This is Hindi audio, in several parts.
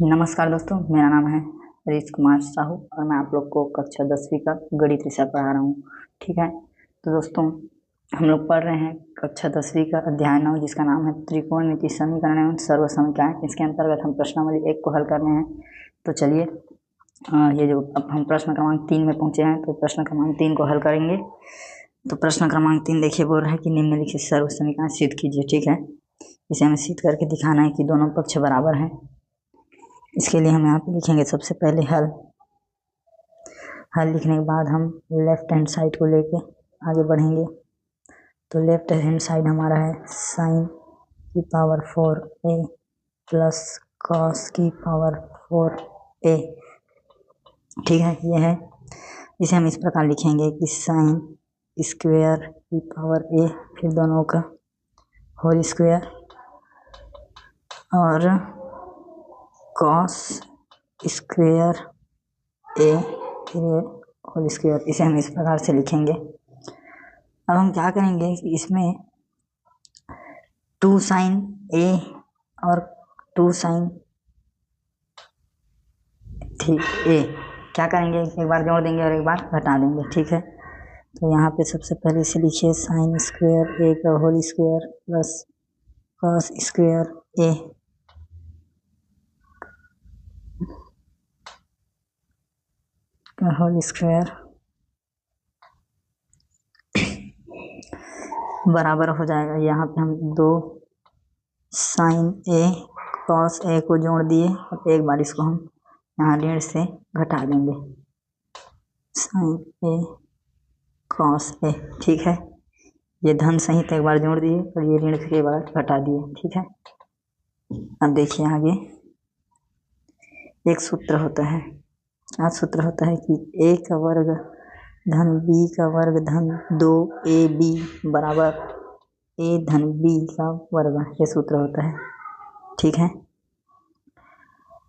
नमस्कार दोस्तों, मेरा नाम है हरीश कुमार साहू और मैं आप लोग को कक्षा 10वीं का गणित विषय पढ़ा रहा हूँ। ठीक है, तो दोस्तों हम लोग पढ़ रहे हैं कक्षा 10वीं का अध्याय 9 जिसका नाम है त्रिकोणमिति समीकरण एवं सर्व समीकरण। इसके अंतर्गत हम प्रश्नावली 1 को हल कर रहे हैं। तो चलिए ये जो अब हम प्रश्न क्रमांक 3 में पहुंचे हैं, तो प्रश्न क्रमांक 3 को हल करेंगे। तो प्रश्न क्रमांक 3 देखिए, बोल रहा है कि निम्नलिखित सर्व समीकरण सिद्ध कीजिए। ठीक है, इसे हमें सिद्ध करके दिखाना है कि दोनों पक्ष बराबर हैं। इसके लिए हम यहाँ पे लिखेंगे सबसे पहले हल लिखने के बाद हम लेफ्ट हैंड साइड को लेके आगे बढ़ेंगे। तो लेफ्ट हैंड साइड हमारा है साइन की पावर 4a प्लस कॉस की पावर 4a। ठीक है, ये है। इसे हम इस प्रकार लिखेंगे कि साइन स्क्वायर की पावर a, फिर दोनों का होल स्क्वायर, और कॉस स्क्वायर ए फिर होल स्क्वायर। इसे हम इस प्रकार से लिखेंगे। अब हम क्या करेंगे कि इसमें 2 साइन ए और 2 साइन ए क्या करेंगे, एक बार जोड़ देंगे और एक बार घटा देंगे। ठीक है, तो यहाँ पे सबसे पहले इसे लिखिए साइन स्क्वायर ए का whole square plus cos square A का होल स्क्वायर बराबर हो जाएगा। यहाँ पे हम 2 साइन ए कॉस ए को जोड़ दिए और एक बार इसको हम यहाँ ऋण से घटा देंगे, साइन ए कॉस ए। ठीक है, ये धन सहित एक बार जोड़ दिए और ये ऋण के बाद घटा दिए। ठीक है, अब देखिए आगे एक सूत्र होता है। क्या सूत्र होता है कि a का वर्ग धन b का वर्ग धन 2ab बराबर a धन b का वर्ग, ये सूत्र होता है। ठीक है,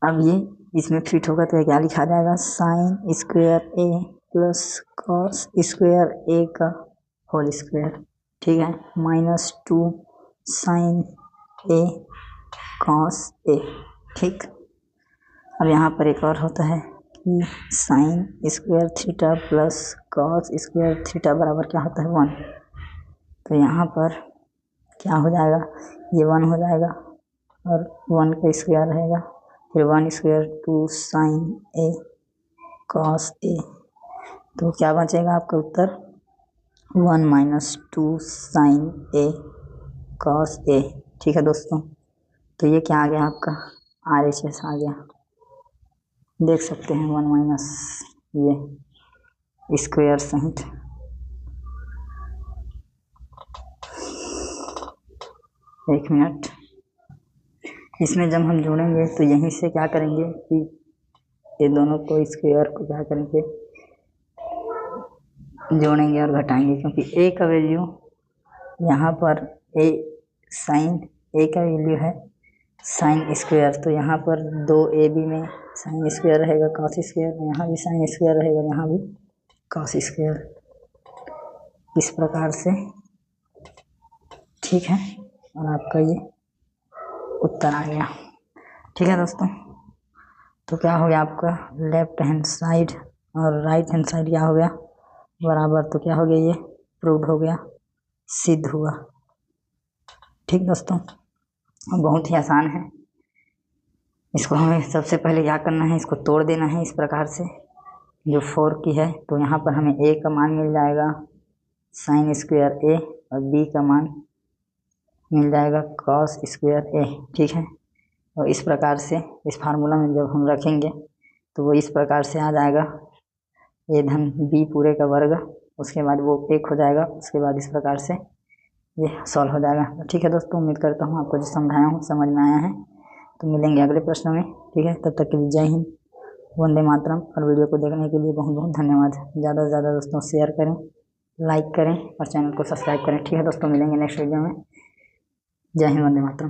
अब ये इसमें फिट होगा तो क्या लिखा जाएगा, sine square a plus cos square a का होल स्क्वायर। ठीक है, -2 साइन a कॉस a। ठीक, अब यहाँ पर एक और होता है कि sine square theta plus cos square theta बराबर क्या होता है, 1। तो यहाँ पर क्या हो जाएगा, ये 1 हो जाएगा और 1 का स्क्वायर रहेगा, फिर 1 square 2 sign A cos A. तो क्या बचेगा आपका उत्तर 1 minus 2 sign A cos A. ठीक है दोस्तों, तो ये क्या आ गया आपका RHS आ गया, देख सकते हैं 1 माइनस ये स्क्वायर सहित। एक मिनट, इसमें जब हम जोड़ेंगे तो यहीं से क्या करेंगे कि ये दोनों को स्क्वायर को क्या करेंगे, जोड़ेंगे और घटाएंगे, क्योंकि a का वैल्यू यहाँ पर a साइन a का वैल्यू है साइन स्क्वायर, तो यहाँ पर 2ab में साइन स्क्वायर रहेगा कॉस स्क्वायर, यहाँ भी साइन स्क्वायर रहेगा, यहाँ भी कॉस स्क्वायर, इस प्रकार से। ठीक है, और आपका ये उत्तर आ गया। ठीक है दोस्तों, तो क्या हो गया आपका लेफ्ट हैंड साइड और राइट हैंड साइड क्या हो गया बराबर, तो क्या हो गया, ये प्रूव्ड हो गया, सिद्ध हुआ। ठीक दोस्तों, बहुत ही आसान है। इसको हमें सबसे पहले क्या करना है, इसको तोड़ देना है इस प्रकार से, जो 4 की है। तो यहाँ पर हमें a का मान मिल जाएगा साइन स्क्वायर a और b का मान मिल जाएगा कॉस स्क्वायर a। ठीक है, और इस प्रकार से इस फार्मूला में जब हम रखेंगे तो वो इस प्रकार से आ जाएगा a धन b पूरे का वर्ग, उसके बाद वो 1 हो जाएगा, उसके बाद इस प्रकार से ये सॉल्व हो जाएगा। ठीक है दोस्तों, उम्मीद करता हूँ आपको जो समझाया हूँ समझ में आया है। तो मिलेंगे अगले प्रश्न में। ठीक है, तब तक के लिए जय हिंद, वंदे मातरम। और वीडियो को देखने के लिए बहुत बहुत धन्यवाद। ज़्यादा से ज़्यादा दोस्तों शेयर करें, लाइक करें और चैनल को सब्सक्राइब करें। ठीक है दोस्तों, मिलेंगे नेक्स्ट वीडियो में। जय हिंद, वंदे मातरम।